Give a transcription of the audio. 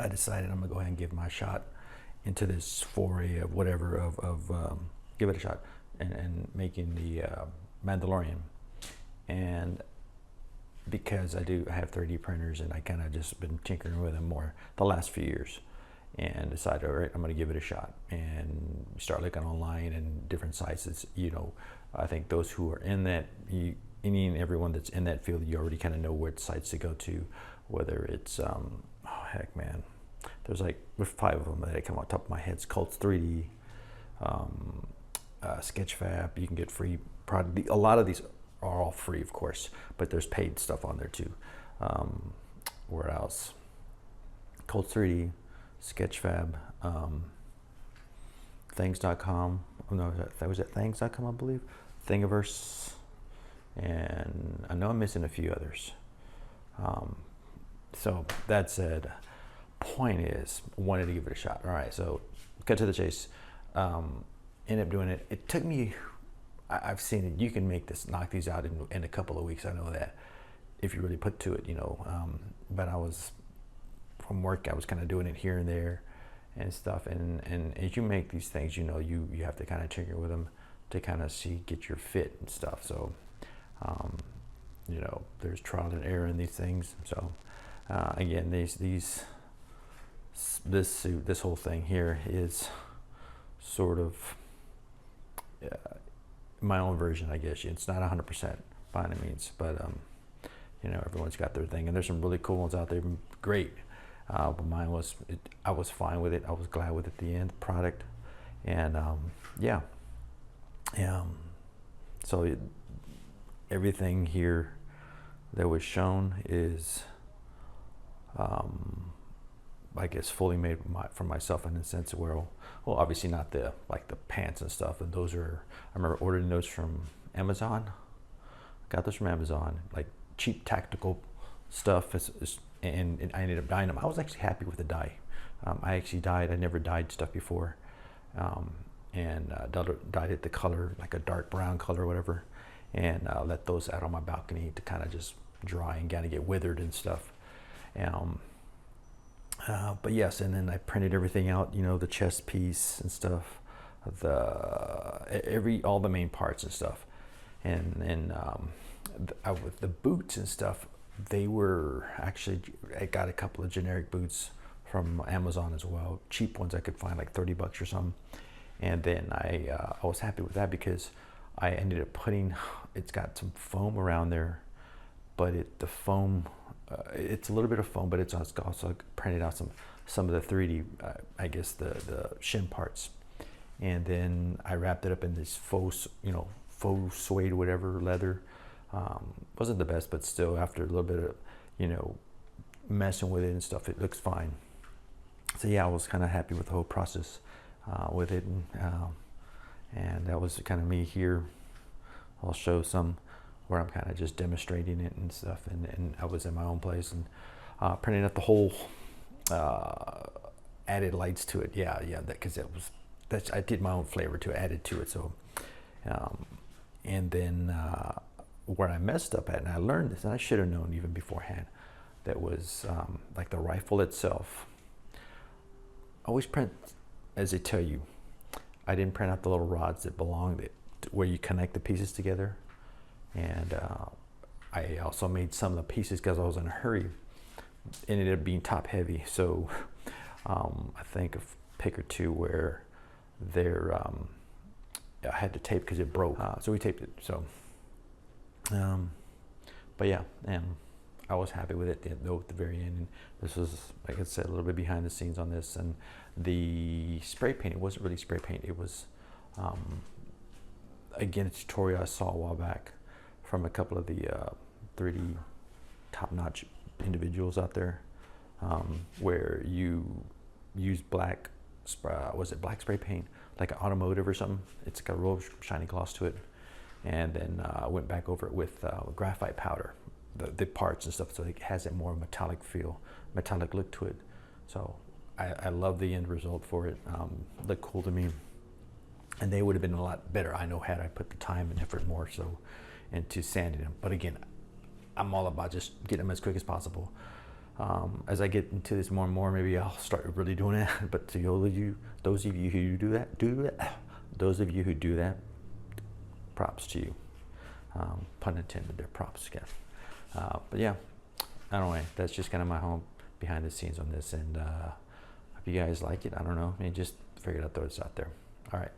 I decided I'm gonna go ahead and give my shot into this foray of whatever give it a shot and making the Mandalorian. And because I have 3D printers, and I kind of just been tinkering with them more the last few years, and decided, all right, I'm going to give it a shot and start looking online and different sites. It's, I think those who are in that, any and everyone that's in that field, you already kind of know what sites to go to, whether it's, oh heck man, there's like 5 of them that I come on top of my head. It's Cults 3D, Sketchfab. You can get free product. A lot of these are all free, of course, but there's paid stuff on there too. Where else? Cults 3D, Sketchfab, things.com. Oh, no, that was at things.com, I believe. Thingiverse, and I know I'm missing a few others. So that said, point is, wanted to give it a shot. All right, so cut to the chase. Ended up doing it. It took me, I've seen it, you can knock these out in a couple of weeks. I know that if you really put to it, but I was, from work, I was kind of doing it here and there and stuff. And as you make these things, you have to kind of tinker with them to kind of get your fit and stuff. So, there's trial and error in these things. So, again, this suit, this whole thing here is sort of my own version, I guess. It's not 100% by any means, but everyone's got their thing, and there's some really cool ones out there, great. But mine was, I was fine with it. I was glad with it at the end product, and so everything here that was shown is, I guess, fully made for myself, in a sense where, well, obviously not the pants and stuff, and those are, I remember ordering those from Amazon. Got those from Amazon, like cheap tactical stuff, and I ended up dyeing them. I was actually happy with the dye. I actually dyed, I never dyed stuff before, and dyed it the color, like a dark brown color or whatever, and let those out on my balcony to kind of just dry and kind of get withered and stuff. But yes, and then I printed everything out, the chest piece and stuff, all the main parts and stuff, and with the boots and stuff, they were actually, I got a couple of generic boots from Amazon as well, cheap ones I could find, like $30 or something, and then I was happy with that because I ended up putting, it's got some foam around there, but the foam, it's a little bit of foam, but it's also printed out some of the 3D, I guess the shin parts, and then I wrapped it up in this faux suede, whatever, leather. Wasn't the best, but still, after a little bit of messing with it and stuff, it looks fine. So yeah, I was kind of happy with the whole process with it, and that was kind of me here. I'll show some where I'm kind of just demonstrating it and stuff, and I was in my own place and printing up the whole, added lights to it. Yeah, because I did my own flavor to added to it. So, and then where I messed up at, and I learned this, and I should have known even beforehand, that was like the rifle itself. Always print, as they tell you. I didn't print out the little rods that belong where you connect the pieces together. And I also made some of the pieces, because I was in a hurry, ended up being top heavy. So I think a pick or two where I had to tape because it broke. So we taped it. So, but yeah, and I was happy with it though at the very end. And this was, like I said, a little bit behind the scenes on this. And the spray paint, it wasn't really spray paint. It was, again, a tutorial I saw a while back from a couple of the 3D top-notch individuals out there, where you use black spray paint, like an automotive or something. It's got a real shiny gloss to it, and then I went back over it with graphite powder, the parts and stuff, so it has a more metallic feel, metallic look to it. So I love the end result for it. Looked cool to me, and they would have been a lot better, I know, had I put the time and effort more into sanding them. But again, I'm all about just getting them as quick as possible. As I get into this more and more, maybe I'll start really doing it. But to those of you who do that, those of you who do that, props to you. Pun intended, they're props again. But yeah, anyway, that's just kind of my home behind the scenes on this, and hope you guys like it. I don't know, just figured I'd throw this out there. All right.